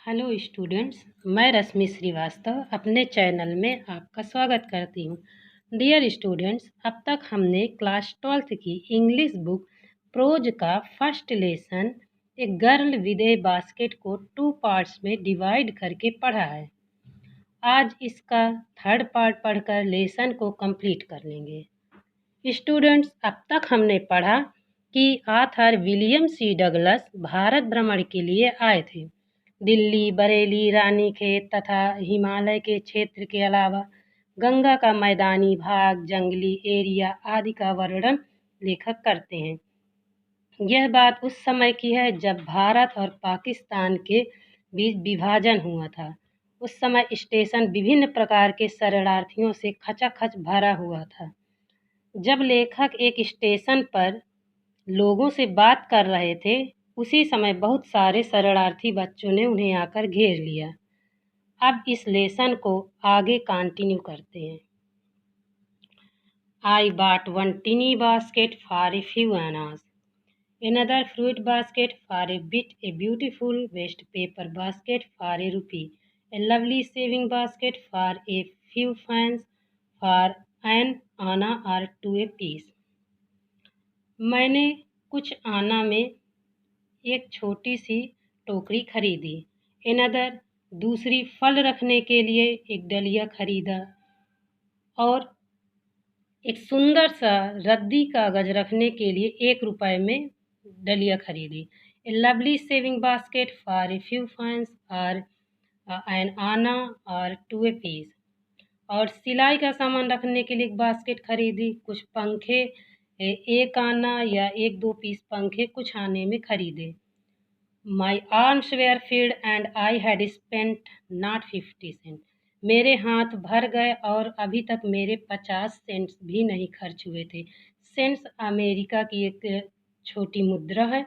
Hello students, मैं रश्मि श्रीवास्तव अपने channel में आपका स्वागत करती हूँ। डियर स्टूडेंट्स, अब तक हमने क्लास 12th की इंग्लिश बुक प्रोज का first lesson a girl with A basket को 2 पार्ट्स में डिवाइड करके पढ़ा है। आज इसका थर्ड पार्ट पढ़कर लेसन को कंप्लीट कर लेंगे। स्टूडेंट्स, अब तक हमने पढ़ा कि author William C Douglas Bharat भ्रमण के लिए आए थे। दिल्ली, बरेली, रानीखेत तथा हिमालय के क्षेत्र के अलावा गंगा का मैदानी भाग, जंगली एरिया आदि का वर्णन लेखक करते हैं। यह बात उस समय की है जब भारत और पाकिस्तान के बीच विभाजन हुआ था। उस समय स्टेशन विभिन्न प्रकार के शरणार्थियों से खचाखच भरा हुआ था। जब लेखक एक स्टेशन पर लोगों से बात कर रहे थे, उसी समय बहुत सारे शरणार्थी बच्चों ने उन्हें आकर घेर लिया। अब इस लेसन को आगे कंटिन्यू करते हैं। I bought one tiny basket for a few annas, another fruit basket for a bit, a beautiful waste paper basket for a rupee, a lovely saving basket for a few fans, for an anna or 2 apiece. मैंने कुछ आना में एक छोटी सी टोकरी खरीदी। Another दूसरी फल रखने के लिए एक डलिया खरीदा और एक सुंदर सा रद्दी कागज रखने के लिए 1 रुपए में डलिया खरीदी। A lovely sewing basket for a few fines और एन आना और 2 पीस। और सिलाई का सामान रखने के लिए एक बास्केट खरीदी। कुछ पंखे, एक आना या 1-2 पीस पंखे कुछ आने में खरीदे। My arms were filled and I had spent not 50 cent. मेरे हाथ भर गए और अभी तक मेरे 50 सेंट्स भी नहीं खर्च हुए थे। सेंट्स अमेरिका की एक छोटी मुद्रा है।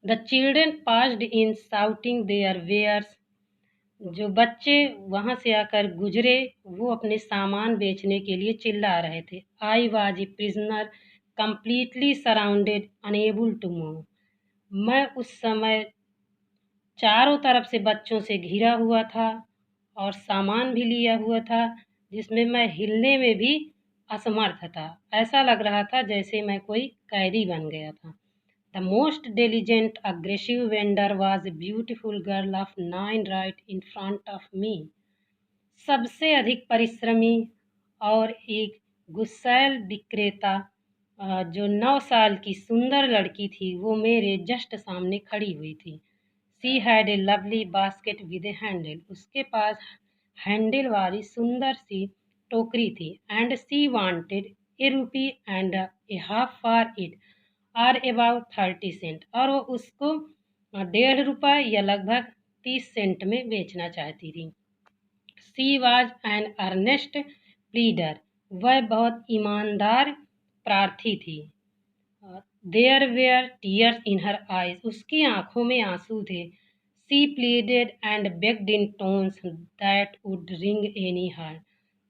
The children passed in shouting their wares. जो बच्चे वहाँ से आकर गुजरे वो अपने सामान बेचने के लिए चिल्ला रहे थे। I was a prisoner completely surrounded unable to move. मैं उस समय चारों तरफ से बच्चों से घिरा हुआ था और सामान भी लिया हुआ था जिसमें मैं हिलने में भी असमर्थ था। ऐसा लग रहा था जैसे मैं कोई कैदी बन गया था। The most diligent aggressive vendor was a beautiful girl of 9 right in front of me. सबसे अधिक परिश्रमी और एक गुस्सैल विक्रेता जो 9 साल की सुंदर लड़की थी वो मेरे जस्ट सामने खड़ी हुई थी। She had a lovely basket with a handle. उसके पास हैंडल वाली सुंदर सी टोकरी थी। And she wanted a rupee and a half for it और अबाउट 30 सेंट। और वो उसको 1.5 रुपये या लगभग 30 सेंट में बेचना चाहती थी। She was an earnest pleader. वह बहुत ईमानदार प्रार्थी थी। There were tears in her eyes. उसकी आंखों में आंसू थे। She pleaded and begged in tones that would ring any heart.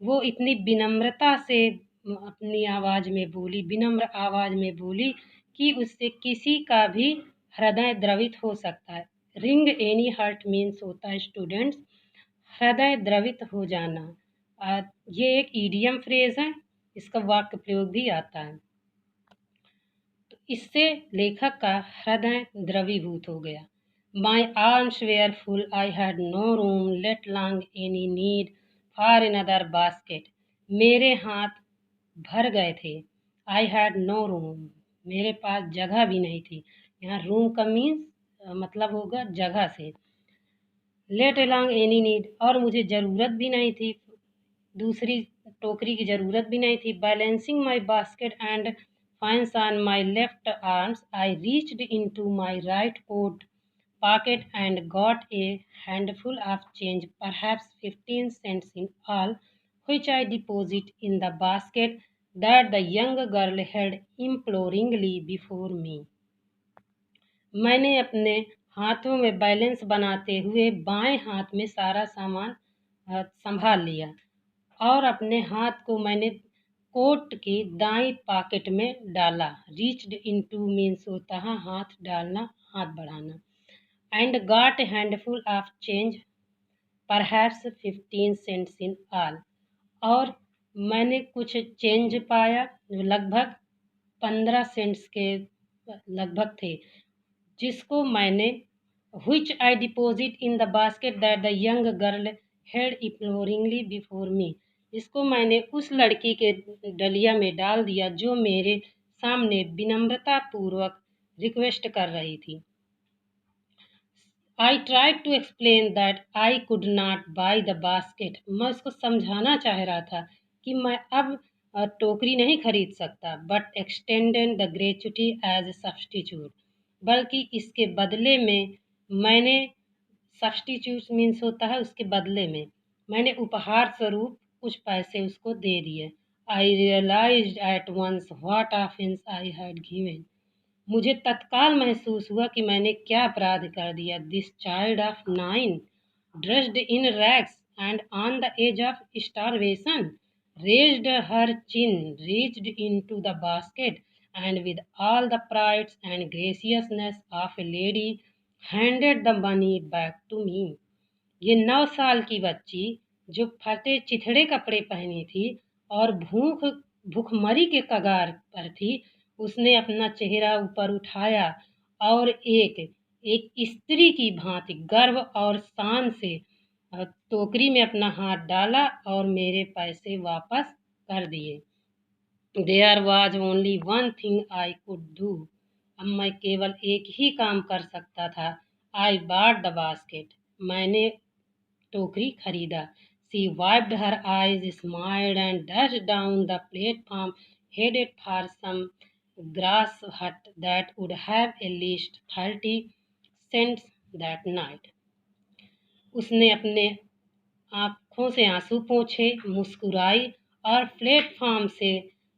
वो इतनी विनम्रता से अपनी आवाज़ में बोली, विनम्र आवाज़ में बोली कि उससे किसी का भी हृदय द्रवित हो सकता है। रिंग एनी हार्ट मीन्स होता है स्टूडेंट्स हृदय द्रवित हो जाना। ये एक ईडियम फ्रेज है, इसका वाक्य प्रयोग भी आता है। तो इससे लेखक का हृदय द्रवीभूत हो गया। My arms were full, I had no room let alone any need for another basket. मेरे हाथ भर गए थे। आई हैड नो रूम, मेरे पास जगह भी नहीं थी। यहाँ रूम का मीन्स मतलब होगा जगह से। लेट अलॉन्ग एनी नीड, और मुझे ज़रूरत भी नहीं थी, दूसरी टोकरी की ज़रूरत भी नहीं थी। Balancing my basket and fines on my left arms, I reached into my right coat pocket and got a handful of change, perhaps 15 cents in all, which I deposited in the basket that the young girl held imploringly before me. मैंने अपने हाथों में balance बनाते हुए बाएं हाथ में सारा सामान संभाल लिया और अपने हाथ को मैंने कोट की दाईं पॉकेट में डाला। रीच्ड इनटू मीन्स होता है हाथ डालना, हाथ बढ़ाना। and got a handful of change, perhaps 15 cents in all. और मैंने कुछ चेंज पाया, लगभग 15 सेंट्स के लगभग थे, जिसको मैंने which I deposit in the basket that the young girl held imploringly before me. इसको मैंने उस लड़की के डलिया में डाल दिया जो मेरे सामने विनम्रता पूर्वक रिक्वेस्ट कर रही थी। I tried to explain that I could not buy the basket. मैं उसको समझाना चाह रहा था कि मैं अब टोकरी नहीं खरीद सकता, but extended the gratuity as a substitute. बल्कि इसके बदले में मैंने सब्स्टिट्यूट मीन्स होता है उसके बदले में मैंने उपहार स्वरूप कुछ पैसे उसको दे दिए। I realised at once what offence I had given. मुझे तत्काल महसूस हुआ कि मैंने क्या अपराध कर दिया। This child of 9 dressed in rags and on the edge of starvation raised her chin, reached into the basket, and with all the pride and graciousness of a lady handed the money back to me. ये 9 साल की बच्ची जो फटे चिथड़े कपड़े पहनी थी और भूखमरी के कगार पर थी, उसने अपना चेहरा ऊपर उठाया और एक स्त्री की भांति गर्व और शान से टोकरी में अपना हाथ डाला और मेरे पैसे वापस कर दिए। There was only one thing I could do. अब मैं केवल एक ही काम कर सकता था। I bought the basket. मैंने टोकरी खरीदा। She wiped her eyes, smiled and dashed down the platform, headed for some grass hut that would have at least 30 cents that night. उसने अपने आँखों से आंसू पोंछे, मुस्कुराई और प्लेटफॉर्म से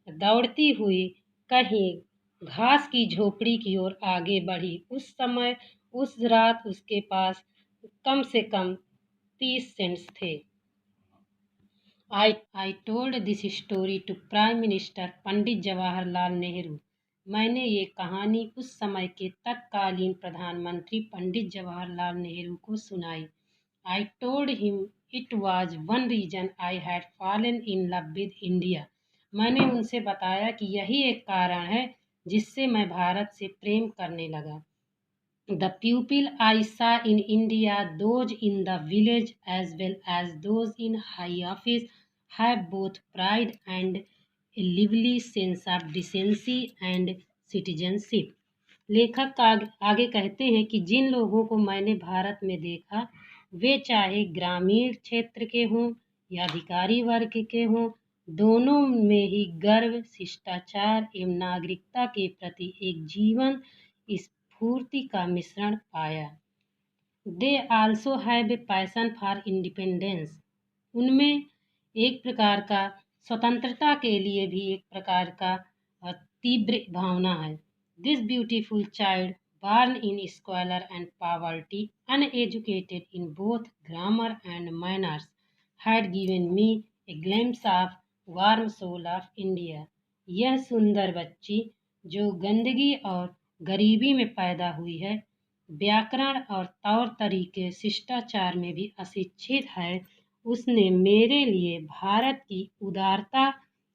दौड़ती हुई कहीं घास की झोपड़ी की ओर आगे बढ़ी। उस रात उसके पास कम से कम 30 सेंट्स थे। I told this story to prime minister Pandit Jawaharlal Nehru. मैंने ये कहानी उस समय के तत्कालीन प्रधानमंत्री पंडित जवाहरलाल नेहरू को सुनाई। I told him it was one reason I had fallen in love with India. मैंने उनसे बताया कि यही एक कारण है जिससे मैं भारत से प्रेम करने लगा। The people I saw in India, those in the village as well as those in high office, have both pride and a lively sense of decency and citizenship. लेखक आगे कहते हैं कि जिन लोगों को मैंने भारत में देखा, वे चाहे ग्रामीण क्षेत्र के हों या अधिकारी वर्ग के हों, दोनों में ही गर्व, शिष्टाचार एवं नागरिकता के प्रति एक जीवन स्फूर्ति का मिश्रण पाया। They also have a passion for independence. उनमें एक प्रकार का स्वतंत्रता के लिए भी एक प्रकार का तीव्र भावना है। This beautiful child born in squalor and poverty, uneducated in both grammar and manners, had given me a glimpse of warm soul of India. यह सुंदर बच्ची जो गंदगी और गरीबी में पैदा हुई है, व्याकरण और तौर तरीके शिष्टाचार में भी अशिक्षित है, उसने मेरे लिए भारत की उदारता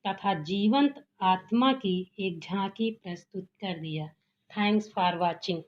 तथा जीवंत आत्मा की एक झांकी प्रस्तुत कर दिया। Thanks for watching.